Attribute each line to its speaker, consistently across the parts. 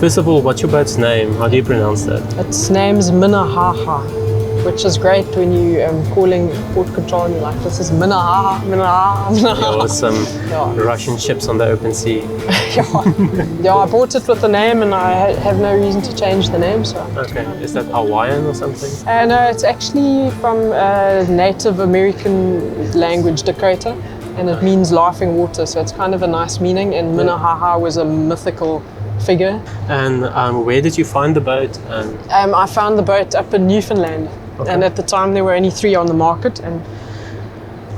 Speaker 1: First of all, what's your boat's name? How do you pronounce that?
Speaker 2: Its name's Minnehaha, which is great when you calling port control and you're like, this is Minnehaha, Minnehaha, Minnehaha.
Speaker 1: There was some Russian ships on the open sea.
Speaker 2: Yeah, I bought it with the name and I have no reason to change the name. So.
Speaker 1: Okay, is that Hawaiian or something?
Speaker 2: No, it's actually from Native American language, Dakota, and it means laughing water, so it's kind of a nice meaning, and Minnehaha was a mythical figure.
Speaker 1: And where did you find the boat?
Speaker 2: I found the boat up in Newfoundland, and at the time there were only 3 on the market, and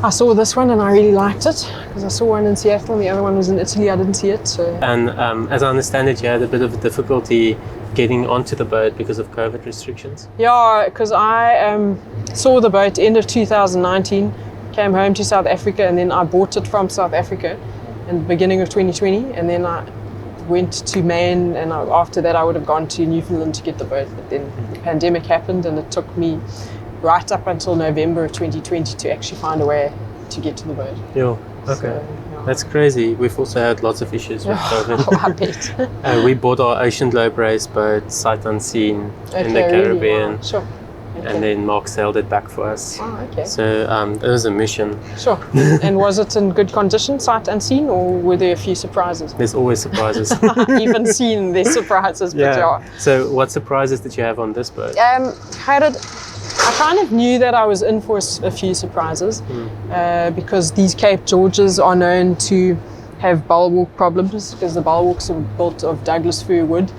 Speaker 2: I saw this one and I really liked it because I saw one in Seattle and the other one was in Italy. I didn't see it. So.
Speaker 1: And as I understand it, you had a bit of difficulty getting onto the boat because of COVID restrictions?
Speaker 2: Yeah, because I saw the boat end of 2019, came home to South Africa, and then I bought it from South Africa in the beginning of 2020, and then I went to Maine, and after that I would have gone to Newfoundland to get the boat, but then the pandemic happened and it took me right up until November of 2020 to actually find a way to get to the boat.
Speaker 1: Yeah, okay. So, yeah. That's crazy. We've also had lots of issues with COVID.
Speaker 2: I bet.
Speaker 1: We bought our Ocean Globe race boat, sight unseen, in the Caribbean.
Speaker 2: Really? Wow. Sure. Okay.
Speaker 1: And then Mark sailed it back for us.
Speaker 2: Oh, okay.
Speaker 1: So it was a mission.
Speaker 2: Sure. And was it in good condition, sight unseen, or were there a few surprises?
Speaker 1: There's always surprises.
Speaker 2: Even seen there's surprises, but yeah.
Speaker 1: So what surprises did you have on this boat?
Speaker 2: I kind of knew that I was in for a few surprises because these Cape Georges are known to have bulwark problems because the bulwarks are built of Douglas fir wood,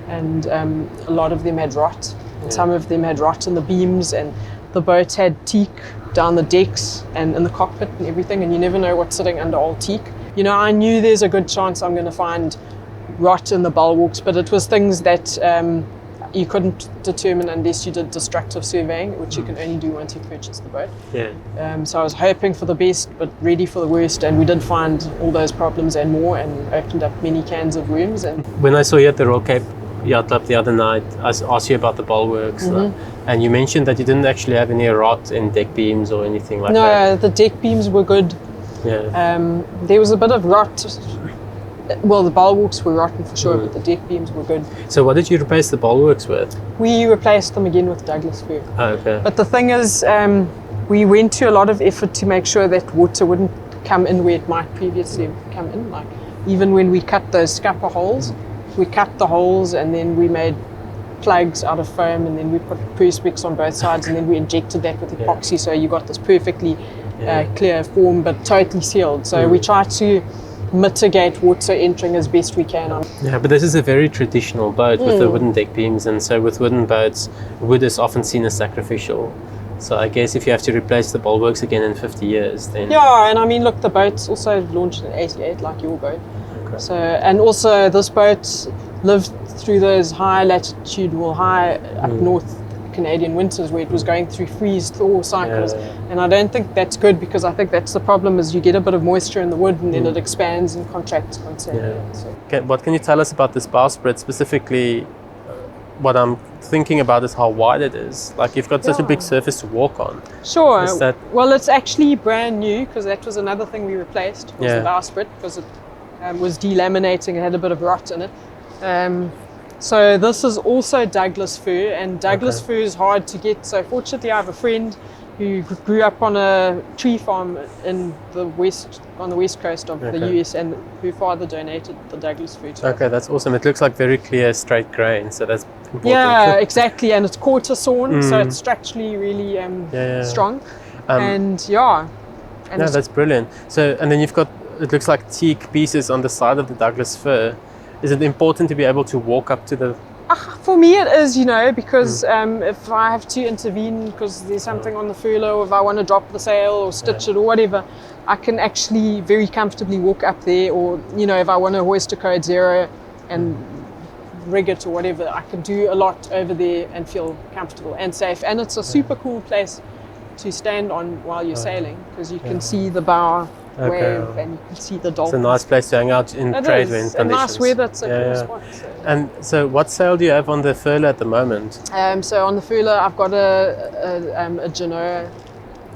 Speaker 2: and a lot of them had rot. And some of them had rot in the beams, and the boat had teak down the decks and in the cockpit and everything, and you never know what's sitting under old teak. You know, I knew there's a good chance I'm going to find rot in the bulwarks, but it was things that you couldn't determine unless you did destructive surveying, which you can only do once you purchase the boat. Yeah. So I was hoping for the best, but ready for the worst, and we did find all those problems and more, and opened up many cans of worms. And
Speaker 1: when I saw you at the Royal Cape Yacht Club the other night, I asked you about the bulwarks, and you mentioned that you didn't actually have any rot in deck beams or anything like that.
Speaker 2: No, the deck beams were good.
Speaker 1: Yeah.
Speaker 2: There was a bit of rot. Well, the bulwarks were rotten for sure, but the deck beams were good.
Speaker 1: So what did you replace the bulwarks with?
Speaker 2: We replaced them again with Douglas fir.
Speaker 1: Oh, okay.
Speaker 2: But the thing is, we went to a lot of effort to make sure that water wouldn't come in where it might previously come in. Like even when we cut those scupper holes, we cut the holes and then we made plugs out of foam, and then we put perspex on both sides, and then we injected that with epoxy, so you got this perfectly clear form but totally sealed. So we try to mitigate water entering as best we can.
Speaker 1: Yeah, but this is a very traditional boat with the wooden deck beams, and so with wooden boats, wood is often seen as sacrificial. So I guess if you have to replace the bulwarks again in 50 years, then...
Speaker 2: Yeah, and I mean, look, the boat's also launched in 88, like your boat. Okay. So, and also this boat lived through those high latitudinal, high up north Canadian winters where it was going through freeze-thaw cycles, and I don't think that's good, because I think that's the problem, is you get a bit of moisture in the wood and then it expands and contracts constantly. So.
Speaker 1: Okay, what can you tell us about this bowsprit specifically? What I'm thinking about is how wide it is. Like, you've got such a big surface to walk on.
Speaker 2: Sure. Well, it's actually brand new, because that was another thing we replaced, was the bowsprit, because it was delaminating and had a bit of rot in it. So this is also Douglas fir, and Douglas fir is hard to get. So fortunately, I have a friend who grew up on a tree farm in the on the west coast of the US, and her father donated the Douglas fir to
Speaker 1: Okay, that's awesome. It looks like very clear, straight grain, so that's important.
Speaker 2: Yeah, exactly, and it's quarter sawn, so it's structurally really strong.
Speaker 1: That's brilliant. So, and then you've got, it looks like teak pieces on the side of the Douglas fir. Is it important to be able to walk up to the...
Speaker 2: For me it is, you know, because if I have to intervene because there's something on the furlough, if I want to drop the sail or stitch it or whatever, I can actually very comfortably walk up there, or, you know, if I want to hoist a code 0 and rig it or whatever, I can do a lot over there and feel comfortable and safe. And it's a super cool place to stand on while you're sailing, because you can see the bow wave and you can see the dolphins.
Speaker 1: It's a nice place to hang out in trade wind conditions.
Speaker 2: Nice weather, it's a cool spot. So.
Speaker 1: And so what sail do you have on the furlough at the moment?
Speaker 2: So on the furlough I've got a Genoa,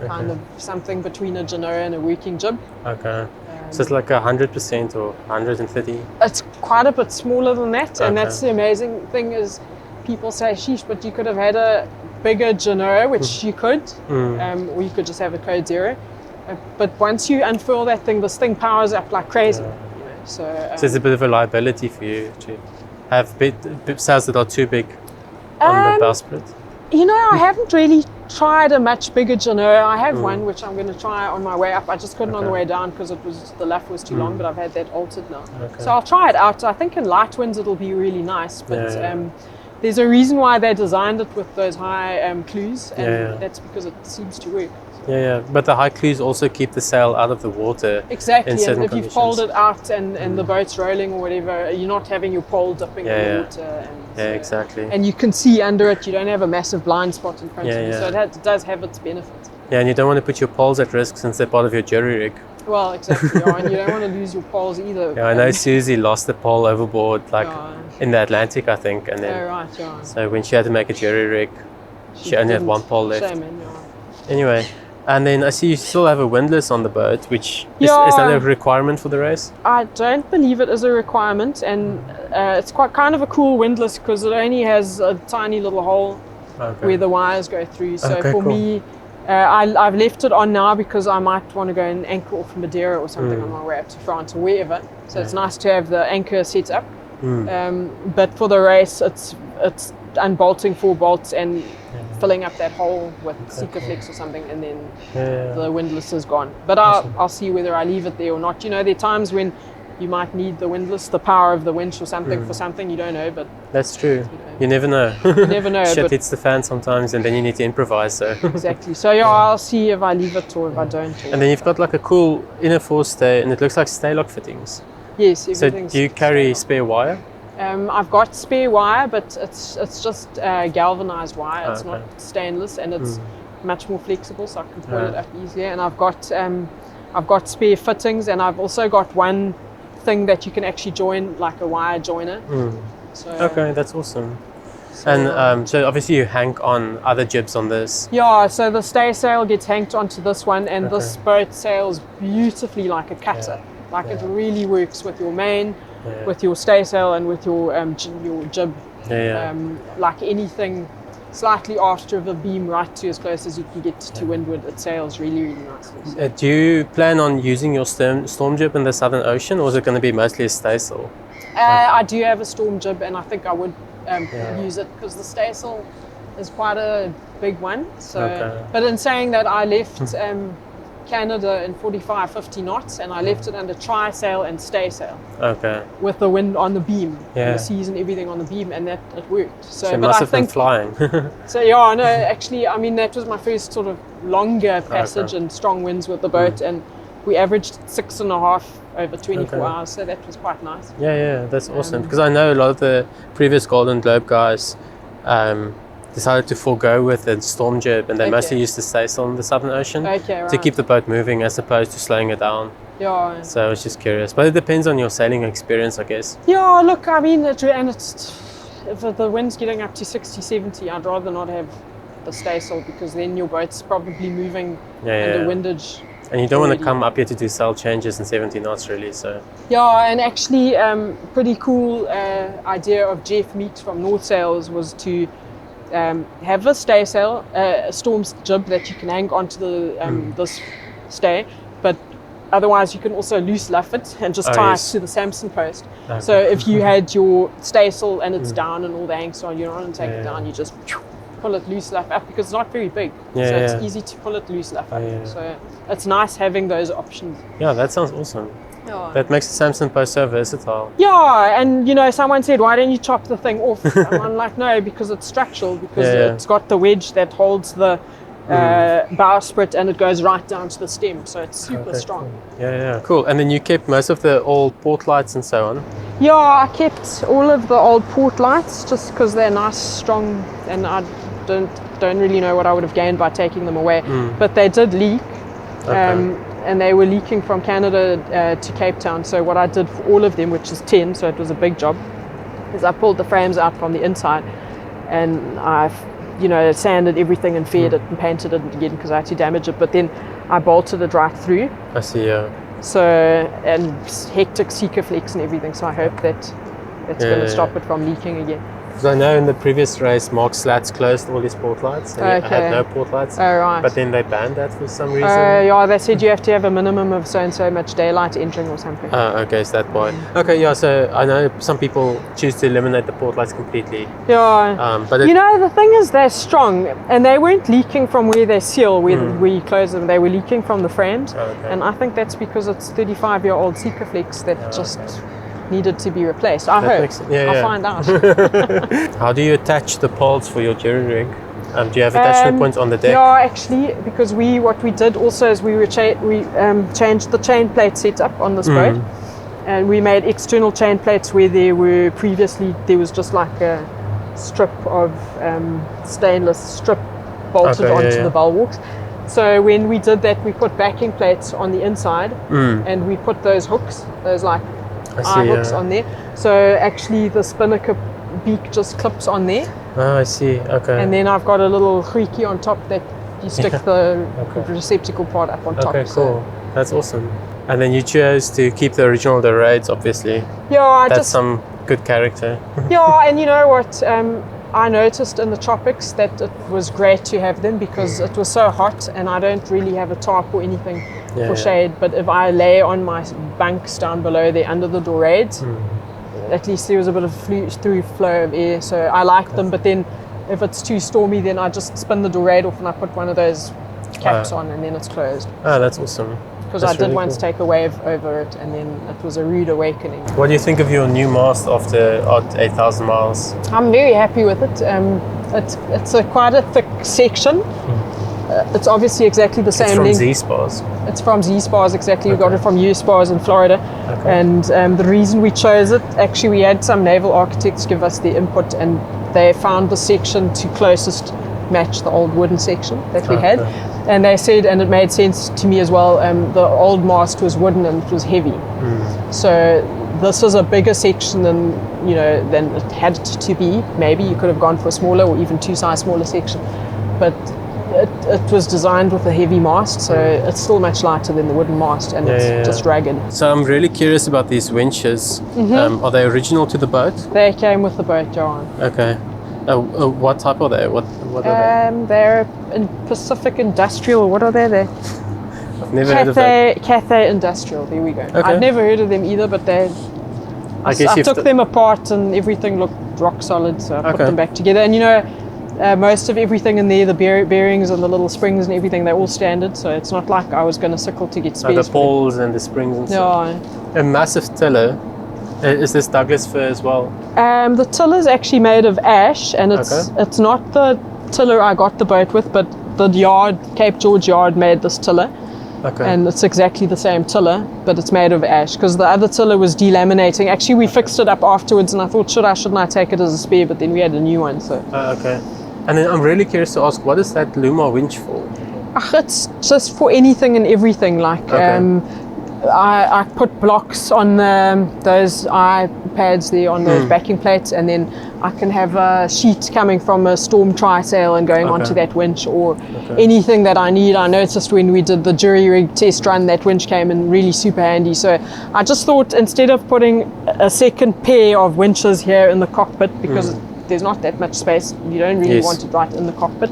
Speaker 2: kind of something between a Genoa and a working jib.
Speaker 1: Okay. So it's like 100% or 130?
Speaker 2: It's quite a bit smaller than that, and
Speaker 1: Okay.
Speaker 2: that's the amazing thing is people say, sheesh, but you could have had a bigger Genoa, which you could, or you could just have a Code Zero. But once you unfurl that thing, this thing powers up like crazy. You know? So
Speaker 1: it's a bit of a liability for you to have sails that are too big on the bowsprit.
Speaker 2: You know, I haven't really tried a much bigger Genoa. I have one which I'm going to try on my way up. I just couldn't on the way down because the luff was too long, but I've had that altered now.
Speaker 1: Okay.
Speaker 2: So I'll try it out. I think in light winds it'll be really nice, but
Speaker 1: Yeah.
Speaker 2: there's a reason why they designed it with those high clews, and that's because it seems to work.
Speaker 1: Yeah, but the high clews also keep the sail out of the water.
Speaker 2: Exactly,
Speaker 1: in
Speaker 2: and
Speaker 1: certain
Speaker 2: if you've poled
Speaker 1: conditions.
Speaker 2: it out and the boat's rolling or whatever, you're not having your pole dipping in the water. And
Speaker 1: Exactly.
Speaker 2: And you can see under it, you don't have a massive blind spot in front of you,
Speaker 1: Yeah.
Speaker 2: so it does have its benefits.
Speaker 1: Yeah, and you don't want to put your poles at risk since they're part of your jury rig.
Speaker 2: Well, exactly, yeah, and you don't want to lose your poles either.
Speaker 1: Yeah, I know Susie lost the pole overboard
Speaker 2: Yeah.
Speaker 1: in the Atlantic, I think, and then
Speaker 2: Oh, right, yeah.
Speaker 1: so when she had to make a jury rig, she only had
Speaker 2: didn't.
Speaker 1: one pole left.
Speaker 2: Shame, man, yeah.
Speaker 1: Anyway, and then I see you still have a windlass on the boat, which is
Speaker 2: Yeah.
Speaker 1: that a requirement for the race?
Speaker 2: I don't believe it is a requirement, and it's quite kind of a cool windlass because it only has a tiny little hole where the wires go through. So
Speaker 1: Okay,
Speaker 2: for
Speaker 1: cool.
Speaker 2: me, I've left it on now because I might want to go and anchor off Madeira or something on my way up to France or wherever. So it's nice to have the anchor set up. But for the race, it's unbolting 4 bolts and filling up that hole with Sikaflex or something, and then the windlass is gone. But I'll see whether I leave it there or not. You know, there are times when you might need the windlass, the power of the winch or something for something, you don't know, but
Speaker 1: That's true. You never know.
Speaker 2: you never know.
Speaker 1: Shit
Speaker 2: But
Speaker 1: hits the fan sometimes, and then you need to improvise. So,
Speaker 2: exactly. So yeah, I'll see if I leave it or if I don't. Or
Speaker 1: and then you've got like a cool inner forestay, and it looks like stay lock fittings.
Speaker 2: yes,
Speaker 1: So
Speaker 2: everything's.
Speaker 1: do you carry spare wire?
Speaker 2: I've got spare wire, but it's just galvanized wire. It's not stainless, and it's much more flexible, so I can pull it up easier. And I've got spare fittings, and I've also got one thing that you can actually join, like a wire joiner. So,
Speaker 1: Okay, that's awesome. And so obviously you hang on other jibs on this.
Speaker 2: yeah, so the stay sail gets hanked onto this one, and this boat sails beautifully like a cutter. Like it really works with your main, with your stay sail, and with your jib. Like anything slightly after the beam right to as close as you can get to windward, it sails really, really nicely. So,
Speaker 1: Do you plan on using your storm jib in the Southern Ocean, or is it going to be mostly a staysail?
Speaker 2: I do have a storm jib, and I think I would use it because the staysail is quite a big one. So, but in saying that, I left Canada in 45, 50 knots, and I left it under try-sail and stay-sail
Speaker 1: Okay.
Speaker 2: with the wind on the beam,
Speaker 1: Yeah.
Speaker 2: and the seas and everything on the beam, and that it worked.
Speaker 1: So it
Speaker 2: but
Speaker 1: must
Speaker 2: I
Speaker 1: have been
Speaker 2: think
Speaker 1: flying.
Speaker 2: so. Yeah, no, actually, I mean that was my first sort of longer passage and strong winds with the boat, and we averaged 6.5 over 24 hours, so that was quite nice.
Speaker 1: Yeah, that's awesome. Because I know a lot of the previous Golden Globe guys decided to forego with the storm jib, and they mostly used the staysail in the Southern Ocean to keep the boat moving as opposed to slowing it down.
Speaker 2: Yeah.
Speaker 1: So I was just curious, but it depends on your sailing experience, I guess.
Speaker 2: Yeah, look, I mean, if the wind's getting up to 60, 70, I'd rather not have the staysail, because then your boat's probably moving under windage.
Speaker 1: And you don't want to come up here to do sail changes in 70 knots, really. So
Speaker 2: yeah, and actually, pretty cool idea of Jeff Meeks from North Sails was to have a staysail, a storm jib that you can hang onto the this stay, but otherwise you can also loose luff it and just tie it to the Samson post.
Speaker 1: Okay.
Speaker 2: So if you had your staysail and it's down and all the hanks on, you don't want to take it down, you just pull it loose luff up, because it's not very big, so it's easy to pull it loose luff up. So it's nice having those options.
Speaker 1: Yeah, that sounds awesome.
Speaker 2: Yeah.
Speaker 1: That makes the Samson post so versatile.
Speaker 2: Yeah, and you know, someone said, why don't you chop the thing off? And I'm like, no, because it's structural, because it's got the wedge that holds the bowsprit, and it goes right down to the stem, so it's super strong.
Speaker 1: Cool. Yeah, cool. And then you kept most of the old port lights and so on.
Speaker 2: Yeah, I kept all of the old port lights just because they're nice, strong, and I don't really know what I would have gained by taking them away. But they did leak. And they were leaking from Canada to Cape Town. So what I did for all of them, which is 10, so it was a big job, is I pulled the frames out from the inside, and I've sanded everything and faired it and painted it again because I had to damage it. But then I bolted it right through.
Speaker 1: I see.
Speaker 2: So, and hectic seeker flex and everything. So I hope that it's going to stop it from leaking again.
Speaker 1: Because I know in the previous race, Mark Slats closed all his port lights. And had no port lights.
Speaker 2: Oh, right.
Speaker 1: But then they banned that for some reason.
Speaker 2: Yeah, they said you have to have a minimum of so and so much daylight entering or something.
Speaker 1: Okay, so that's why. Okay, yeah, so I know some people choose to eliminate the port lights completely.
Speaker 2: Yeah.
Speaker 1: But
Speaker 2: you know, the thing is they're strong and they weren't leaking from where they seal, where we close them. They were leaking from the frames. And I think that's because it's 35-year-old seeker flex that needed to be replaced. I hope. I'll find out.
Speaker 1: How do you attach the poles for your jury rig? Do you have attachment points on the deck?
Speaker 2: Yeah, actually, because what we did also is we changed the chain plate setup on this boat, and we made external chain plates where there was just like a strip of stainless strip bolted onto the bulwarks. So when we did that, we put backing plates on the inside, and we put those hooks, those like eye hooks on there. So actually the spinnaker beak just clips on there.
Speaker 1: Oh, I see. Okay.
Speaker 2: And then I've got a little creaky on top that you stick the receptacle part up on top.
Speaker 1: Okay, cool. That's awesome. And then you chose to keep the original Dorades, obviously.
Speaker 2: Yeah,
Speaker 1: that's some good character.
Speaker 2: Yeah, and you know what? I noticed in the tropics that it was great to have them because it was so hot and I don't really have a tarp or anything for shade. But if I lay on my bunks down below there under the Dorades, at least there was a bit of through flow of air. So I like them, but then if it's too stormy, then I just spin the Dorade off and I put one of those caps on and then it's closed.
Speaker 1: Oh, that's awesome.
Speaker 2: Because I did really once take a wave over it and then it was a rude awakening.
Speaker 1: What do you think of your new mast after 8,000 miles?
Speaker 2: I'm very happy with it. It's quite a thick section. It's obviously exactly the same length.
Speaker 1: It's from Z-Spars?
Speaker 2: It's from Z-Spars, exactly. We got it from U-Spars in Florida. And the reason we chose it, actually we had some naval architects give us the input and they found the section to closest match the old wooden section that we had. And they said, and it made sense to me as well, the old mast was wooden and it was heavy. So this is a bigger section than it had to be. Maybe you could have gone for a smaller or even 2 size smaller section. But it was designed with a heavy mast, so it's still much lighter than the wooden mast and it's just ragged. So
Speaker 1: I'm really curious about these winches. Are they original to the boat?
Speaker 2: They came with the boat, John.
Speaker 1: Okay. What type are they? What are they?
Speaker 2: They're in Pacific Industrial. What are they?
Speaker 1: I've never heard of that.
Speaker 2: Cathay Industrial. There we go.
Speaker 1: Okay.
Speaker 2: I've never heard of them either, but I took them apart and everything looked rock solid, so I put them back together. And most of everything in there, the bearings and the little springs and everything, they're all standard, so it's not like I was going to sickle to get spares.
Speaker 1: The poles and the springs and stuff.
Speaker 2: Yeah.
Speaker 1: A massive tiller. Is this Douglas fir as well?
Speaker 2: The tiller is actually made of ash, and it's not the tiller I got the boat with, but the yard, Cape George yard, made this tiller. And it's exactly the same tiller, but it's made of ash, because the other tiller was delaminating. Actually, we fixed it up afterwards, and I thought, shouldn't I take it as a spare? But then we had a new one, so.
Speaker 1: And then I'm really curious to ask, what is that Luma winch for?
Speaker 2: It's just for anything and everything. Like, I put blocks on those eye pads there on those backing plates, and then I can have a sheet coming from a storm trysail and going onto that winch, or anything that I need. I noticed when we did the jury rig test run, that winch came in really super handy. So I just thought, instead of putting a second pair of winches here in the cockpit, because there's not that much space, you don't really want it right in the cockpit,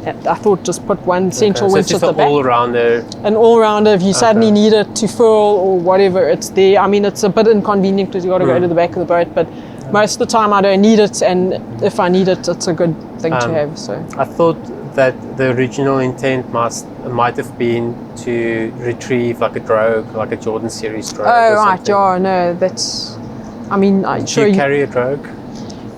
Speaker 2: I thought just put one central winch at the back.
Speaker 1: All-rounder.
Speaker 2: An all-rounder. If you suddenly need it to furl or whatever, it's there. I mean, it's a bit inconvenient because you've got to go to the back of the boat, but most of the time I don't need it, and if I need it, it's a good thing to have. So
Speaker 1: I thought that the original intent might have been to retrieve like a drogue, like a Jordan series drogue.
Speaker 2: Oh, right, yeah, no, that's, I mean, I'm
Speaker 1: do
Speaker 2: sure
Speaker 1: you carry a drogue?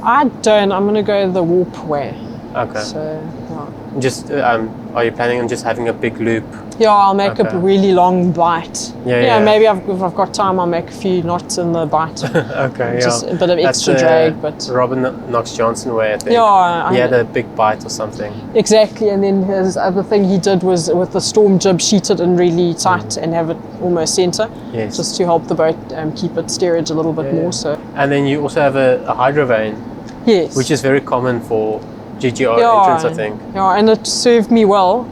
Speaker 2: I don't. I'm going to go the warp way.
Speaker 1: Okay.
Speaker 2: So, yeah.
Speaker 1: Just, are you planning on just having a big loop?
Speaker 2: Yeah, I'll make a really long bite.
Speaker 1: Yeah.
Speaker 2: Maybe if I've got time, I'll make a few knots in the bite. Just a bit of extra drag. But
Speaker 1: Robin Knox-Johnston way, I think.
Speaker 2: Yeah.
Speaker 1: He had a big bite or something.
Speaker 2: Exactly, and then his other thing he did was with the storm jib, sheet it in really tight and have it almost centre.
Speaker 1: Yes.
Speaker 2: Just to help the boat keep its steerage a little bit more. So.
Speaker 1: And then you also have a hydrovane.
Speaker 2: Yes.
Speaker 1: Which is very common for GGR entrants, I think.
Speaker 2: Yeah, and it served me well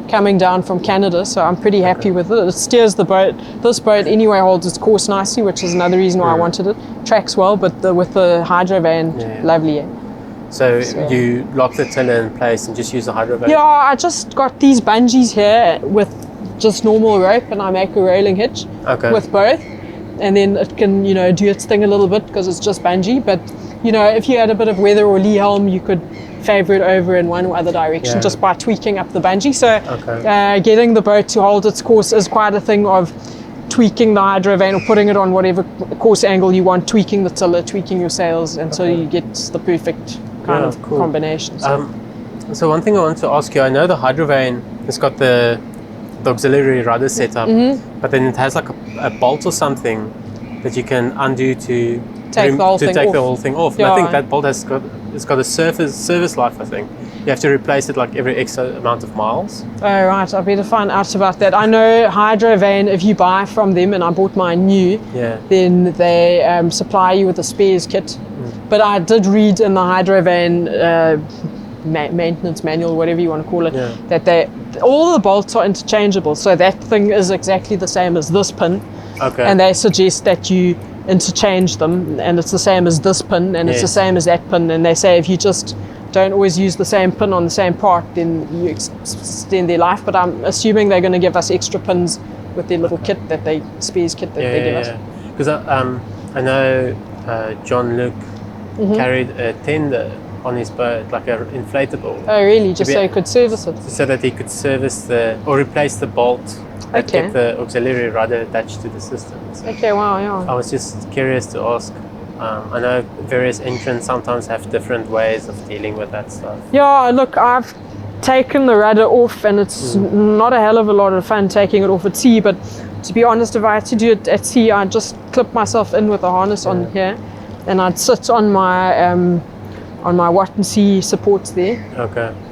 Speaker 2: coming down from Canada, so I'm pretty happy with it. It steers the boat. This boat anyway holds its course nicely, which is another reason why I wanted it. Tracks well, but with the hydro vane, lovely.
Speaker 1: So you lock the tiller in place and just use the hydro vane?
Speaker 2: Yeah, I just got these bungees here with just normal rope, and I make a rolling hitch with both, and then it can, you know, do its thing a little bit because it's just bungee. But you know, if you had a bit of weather or lee helm, you could favour it over in one or other direction just by tweaking up the bungee. So getting the boat to hold its course is quite a thing of tweaking the hydro vane or putting it on whatever course angle you want, tweaking the tiller, tweaking your sails until you get the perfect kind of combination.
Speaker 1: So one thing I want to ask you, I know the hydro vane has got the auxiliary rudder set up, but then it has like a bolt or something that you can undo to take the whole thing off. And I think that bolt has got a service life, I think. You have to replace it like every X amount of miles.
Speaker 2: Oh right, I better find out about that. I know hydro vane, if you buy from them, and I bought mine new, then they supply you with a spares kit. But I did read in the hydro vane maintenance manual, whatever you want to call it, that all the bolts are interchangeable. So that thing is exactly the same as this pin. And they suggest that you interchange them, and it's the same as this pin, and it's the same as that pin. And they say if you just don't always use the same pin on the same part, then you extend their life. But I'm assuming they're going to give us extra pins with their little kit that spares kit that they give us.
Speaker 1: Because I know John Luke carried a tender on his boat, like an inflatable.
Speaker 2: Oh really? Just so he could service it?
Speaker 1: So that he could service or replace the bolt that kept the auxiliary rudder attached to the system. So I was just curious to ask. I know various entrants sometimes have different ways of dealing with that stuff. Yeah,
Speaker 2: look, I've taken the rudder off, and it's not a hell of a lot of fun taking it off at sea, but to be honest, if I had to do it at sea, I'd just clip myself in with a harness on here, and I'd sit on my Watt and Sea supports there.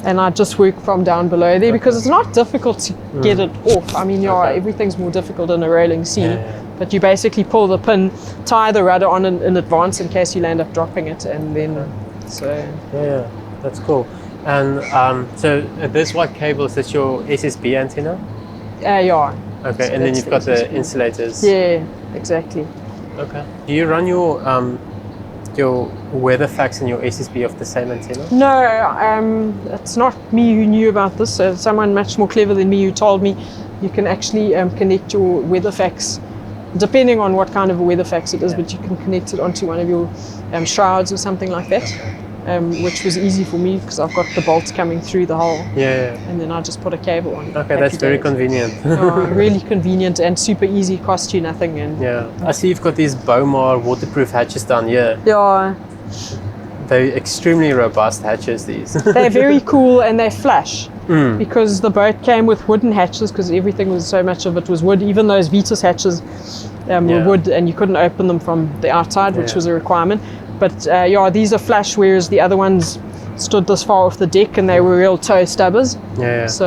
Speaker 2: And I just work from down below there because it's not difficult to get it off. I mean, everything's more difficult in a rolling sea. But you basically pull the pin, tie the rudder on in advance in case you'll end up dropping it, and then
Speaker 1: Yeah, that's cool. And so this white cable, is this your SSB antenna? Okay, so and then you've got the insulators.
Speaker 2: Yeah, exactly.
Speaker 1: Okay. Do you run your weather facts and your SSB off the same antenna?
Speaker 2: No, it's not me who knew about this. So someone much more clever than me who told me you can actually connect your weather facts, depending on what kind of a weather fax it is, but you can connect it onto one of your shrouds or something like that, which was easy for me because I've got the bolts coming through the hull. And then I just put a cable on.
Speaker 1: Okay, that's very convenient.
Speaker 2: Really convenient and super easy, cost you nothing. And
Speaker 1: I see you've got these Bomar waterproof hatches down here. They're extremely robust hatches, these.
Speaker 2: They're very cool, and they flash. Because the boat came with wooden hatches, because everything was, so much of it was wood. Even those Vitus hatches were wood, and you couldn't open them from the outside, which was a requirement. But these are flash, whereas the other ones stood this far off the deck, and they were real toe stubbers. So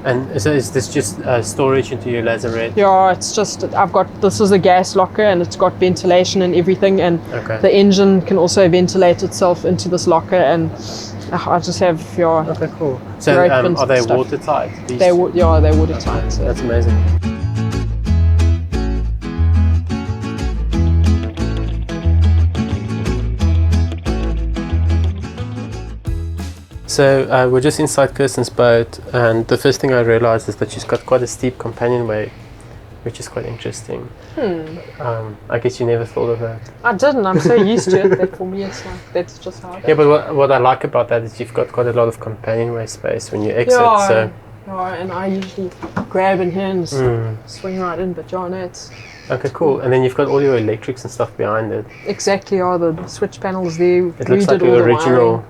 Speaker 1: and so is this just storage into your lazarette?
Speaker 2: It's just, this is a gas locker, and it's got ventilation and everything, and the engine can also ventilate itself into this locker, and I just have
Speaker 1: okay, cool. So are they watertight?
Speaker 2: They're watertight. So.
Speaker 1: That's amazing. So we're just inside Kirsten's boat, and the first thing I realized is that she's got quite a steep companionway, which is quite interesting. I guess you never thought of that.
Speaker 2: I didn't. I'm so used to it that for me it's like, that's just how it is.
Speaker 1: Yeah, but what I like about that is you've got quite a lot of companionway space when you exit.
Speaker 2: And I usually grab in here and swing right in, but it's...
Speaker 1: Okay, cool. And then you've got all your electrics and stuff behind it.
Speaker 2: Exactly, the switch panels there.
Speaker 1: It looks like the original.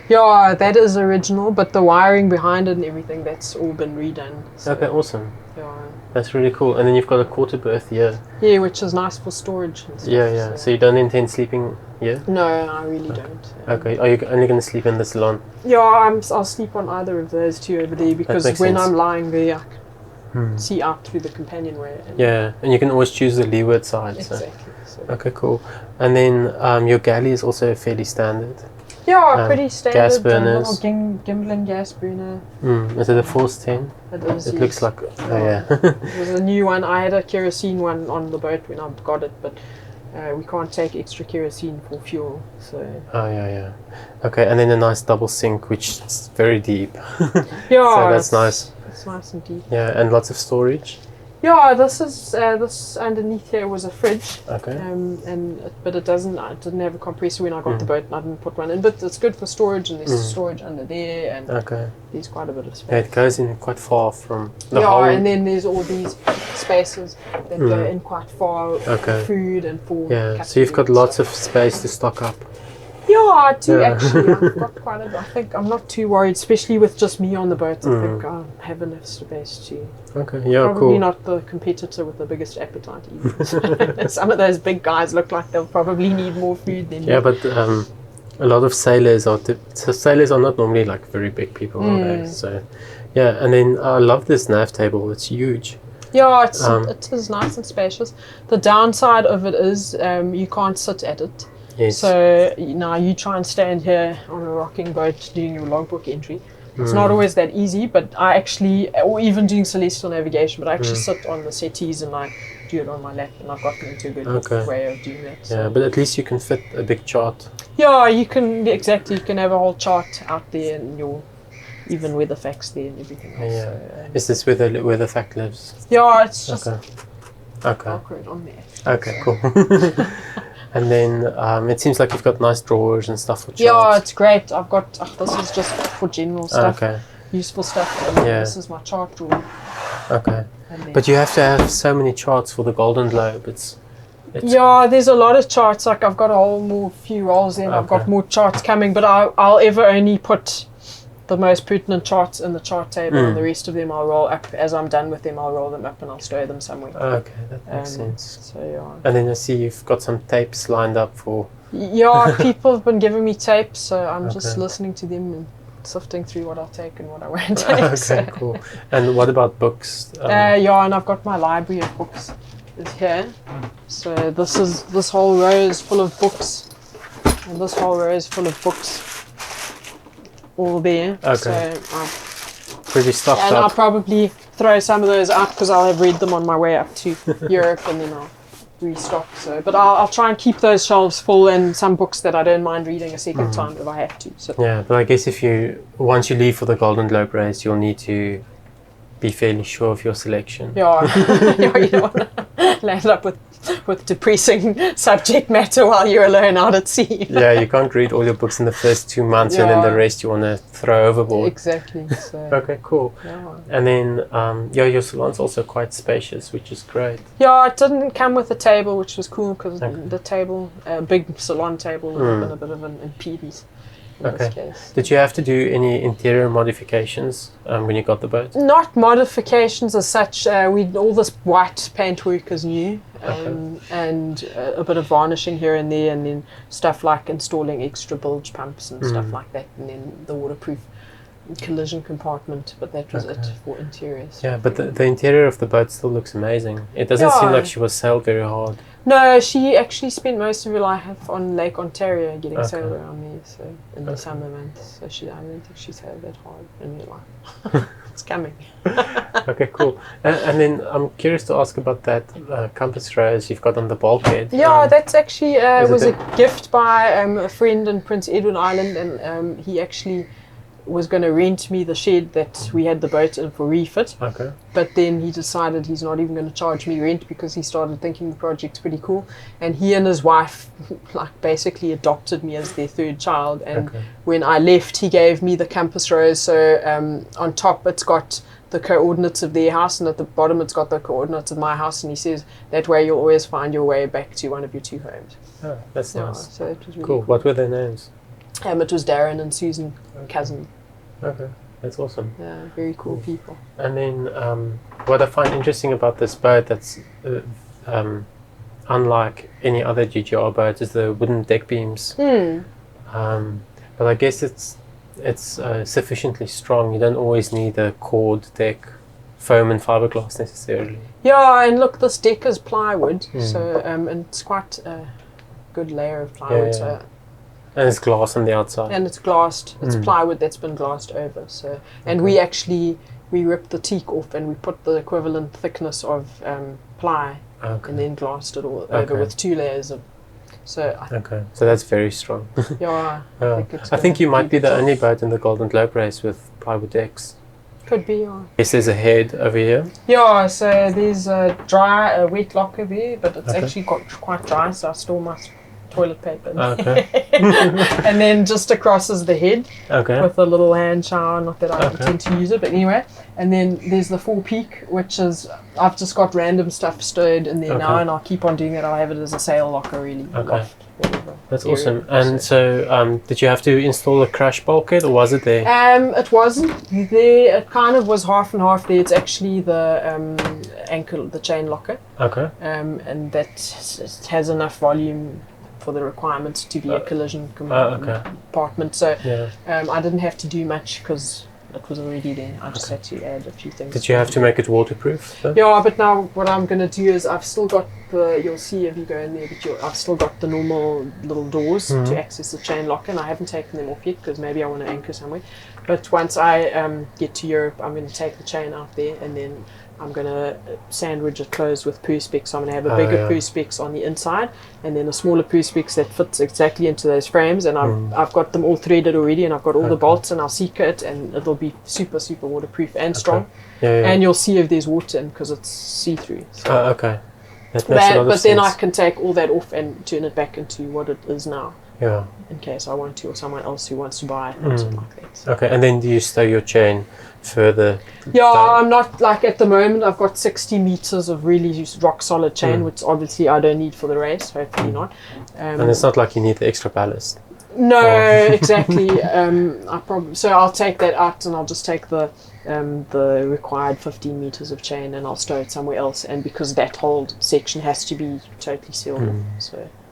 Speaker 2: Yeah, that is original, but the wiring behind it and everything, that's all been redone. So.
Speaker 1: Okay, awesome. That's really cool. And then you've got a quarter berth here.
Speaker 2: Yeah, which is nice for storage and stuff.
Speaker 1: So you don't intend sleeping here?
Speaker 2: No, I really don't.
Speaker 1: Okay, are you only going to sleep in the salon?
Speaker 2: Yeah, I'll sleep on either of those two over there, because when I'm lying there, I can see out through the companionway.
Speaker 1: And you can always choose the leeward side.
Speaker 2: Exactly.
Speaker 1: Okay, cool. And then your galley is also fairly standard.
Speaker 2: Yeah, pretty standard.
Speaker 1: Gas burners.
Speaker 2: Gimblin gas burner.
Speaker 1: Is it a Force 10?
Speaker 2: It is.
Speaker 1: It looks like. Oh yeah.
Speaker 2: It was a new one. I had a kerosene one on the boat when I got it, but we can't take extra kerosene for fuel. So.
Speaker 1: Oh yeah. Okay, and then a nice double sink, which is very deep.
Speaker 2: Yeah.
Speaker 1: So that's nice.
Speaker 2: It's nice and deep.
Speaker 1: Yeah, and lots of storage.
Speaker 2: Yeah, this underneath here was a fridge.
Speaker 1: Okay.
Speaker 2: But it didn't have a compressor when I got the boat, and I didn't put one in. But it's good for storage, and there's storage under there, and there's quite a bit of space.
Speaker 1: Yeah, it goes in quite far from the
Speaker 2: whole.
Speaker 1: Yeah,
Speaker 2: and then there's all these spaces that go in quite far.
Speaker 1: Okay.
Speaker 2: Food and for.
Speaker 1: Yeah, so you've got lots of space to stock up.
Speaker 2: Yeah, I do actually. I've got quite a bit. I think I'm not too worried, especially with just me on the boat. I think I have enough space to.
Speaker 1: Okay, yeah,
Speaker 2: probably
Speaker 1: cool.
Speaker 2: not the competitor with the biggest appetite either. Some of those big guys look like they'll probably need more food than
Speaker 1: Yeah, but a lot of sailors are not normally like very big people nowadays. So yeah, and then I love this nav table. It's huge.
Speaker 2: Yeah, it is nice and spacious. The downside of it is you can't sit at it.
Speaker 1: Yes.
Speaker 2: So now you try and stand here on a rocking boat doing your logbook entry. It's not always that easy, but I actually, or even doing celestial navigation, but I actually sit on the settees and I do it on my lap, and I've gotten into a good way of doing that. So.
Speaker 1: Yeah, but at least you can fit a big chart.
Speaker 2: Yeah, you can, exactly. You can have a whole chart out there and even weather facts there and everything else.
Speaker 1: Yeah.
Speaker 2: So,
Speaker 1: Is this where the fact lives?
Speaker 2: Yeah, it's just
Speaker 1: Okay.
Speaker 2: on there.
Speaker 1: Okay, cool. And then it seems like you've got nice drawers and stuff for charts.
Speaker 2: Yeah, it's great. I've got, this is just for general stuff, useful stuff. And this is my chart drawer.
Speaker 1: Okay. But you have to have so many charts for the Golden Globe.
Speaker 2: Yeah, there's a lot of charts. Like I've got a few rolls in. I've got more charts coming, but I'll ever only put the most pertinent charts in the chart table, and the rest of them I'll roll up. As I'm done with them, I'll roll them up and I'll stow them somewhere.
Speaker 1: Okay, that makes sense.
Speaker 2: So yeah.
Speaker 1: And then I see you've got some tapes lined up for.
Speaker 2: Yeah, people have been giving me tapes, so I'm just listening to them and sifting through what I'll take and what I won't take.
Speaker 1: Okay, cool. And what about books?
Speaker 2: Yeah, and I've got my library of books is here. So this whole row is full of books, and this whole row is full of books. All there.
Speaker 1: Okay.
Speaker 2: So
Speaker 1: pretty stocked
Speaker 2: and
Speaker 1: up.
Speaker 2: I'll probably throw some of those out because I'll have read them on my way up to Europe, and then I'll restock. So, but I'll try and keep those shelves full, and some books that I don't mind reading a second time if I have to. So.
Speaker 1: Yeah, but I guess once you leave for the Golden Globe race, you'll need to be fairly sure of your selection.
Speaker 2: Yeah, you don't want to land up with depressing subject matter while you're alone out at sea.
Speaker 1: Yeah, you can't read all your books in the first 2 months, and then the rest you want to throw overboard.
Speaker 2: Exactly. So.
Speaker 1: Okay, cool.
Speaker 2: Yeah.
Speaker 1: And then, your salon's also quite spacious, which is great.
Speaker 2: Yeah, it didn't come with a table, which was cool because the table, a big salon table, would have been a bit of an impedance. In this case.
Speaker 1: Did you have to do any interior modifications when you got the boat?
Speaker 2: Not modifications as such. All this white paintwork is new, and a bit of varnishing here and there, and then stuff like installing extra bilge pumps and stuff like that, and then the waterproof collision compartment. But that was it for interiors.
Speaker 1: Yeah, but the interior of the boat still looks amazing. It doesn't seem like she was sailed very hard.
Speaker 2: No, she actually spent most of her life on Lake Ontario getting sailed around there, so in the summer months. So I don't think she sailed that hard in her life. It's coming.
Speaker 1: Okay, cool. And then I'm curious to ask about that compass rose you've got on the bulkhead.
Speaker 2: Yeah, that's actually was a gift by a friend in Prince Edward Island, and he actually was going to rent me the shed that we had the boat in for refit.
Speaker 1: Okay.
Speaker 2: But then he decided he's not even going to charge me rent because he started thinking the project's pretty cool. And he and his wife basically adopted me as their third child. And when I left, he gave me the compass rose. So on top it's got the coordinates of their house, and at the bottom it's got the coordinates of my house. And he says that way you'll always find your way back to one of your two homes.
Speaker 1: Oh, that's nice.
Speaker 2: So it was really
Speaker 1: cool. What were their names?
Speaker 2: It was Darren and Susan Cousin.
Speaker 1: Okay, that's awesome.
Speaker 2: Yeah, very cool people.
Speaker 1: And then what I find interesting about this boat that's unlike any other GGR boat is the wooden deck beams. But I guess it's sufficiently strong. You don't always need a cord deck, foam and fiberglass necessarily.
Speaker 2: Yeah, and look, this deck is plywood, so and it's quite a good layer of plywood. So
Speaker 1: And it's glass on the outside.
Speaker 2: And it's glassed. It's plywood that's been glassed over. So, and we ripped the teak off and we put the equivalent thickness of ply and then glassed it all over with 2 layers of. So
Speaker 1: that's very strong.
Speaker 2: Yeah,
Speaker 1: I think you might be the only boat in the Golden Globe race with plywood decks.
Speaker 2: Could be, yeah.
Speaker 1: Yes, there's a head over here.
Speaker 2: Yeah, so there's a wet locker there, but it's actually got quite dry, so I store my toilet paper. And then just across is the head with a little hand shower, not that I intend to use it, but anyway. And then there's the forepeak, which is, I've just got random stuff stowed in there now, and I'll keep on doing it. I'll have it as a sail locker, really. Loft,
Speaker 1: that's awesome. And so did you have to install a crash bulkhead, or was it there?
Speaker 2: It wasn't there. It kind of was half and half there. It's actually the the chain locker. And that has enough volume for the requirements to be a collision compartment. So I didn't have to do much because it was already there. I just had to add a few things.
Speaker 1: Did you have to make it waterproof though?
Speaker 2: Yeah, but now what I'm going to do is I've still got you'll see if you go in there, but I've still got the normal little doors to access the chain locker, and I haven't taken them off yet because maybe I want to anchor somewhere. But once I get to Europe, I'm going to take the chain out there, and then I'm going to sandwich it closed with perspex. So I'm going to have a bigger perspex on the inside and then a smaller perspex that fits exactly into those frames. And I've got them all threaded already, and I've got all the bolts, and I'll seeker it, and it'll be super, super waterproof and strong. And you'll see if there's water in because it's see-through. So
Speaker 1: that makes a lot of sense.
Speaker 2: Then I can take all that off and turn it back into what it is now.
Speaker 1: Yeah.
Speaker 2: In case I want to, or someone else who wants to buy it, or something like that. So.
Speaker 1: And then do you stow your chain further?
Speaker 2: Yeah, I'm not like at the moment. I've got 60 meters of really rock solid chain, which obviously I don't need for the race. Hopefully not. And
Speaker 1: it's not like you need the extra ballast.
Speaker 2: No, exactly. So I'll take that out, and I'll just take the required 15 meters of chain, and I'll stow it somewhere else. And because that whole section has to be totally sealed off,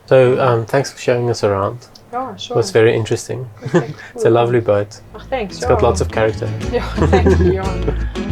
Speaker 1: So thanks for showing us around.
Speaker 2: Yeah, sure.
Speaker 1: It was very interesting. It's a lovely boat.
Speaker 2: Oh, thanks.
Speaker 1: It's got lots of character.
Speaker 2: Yeah, thank you.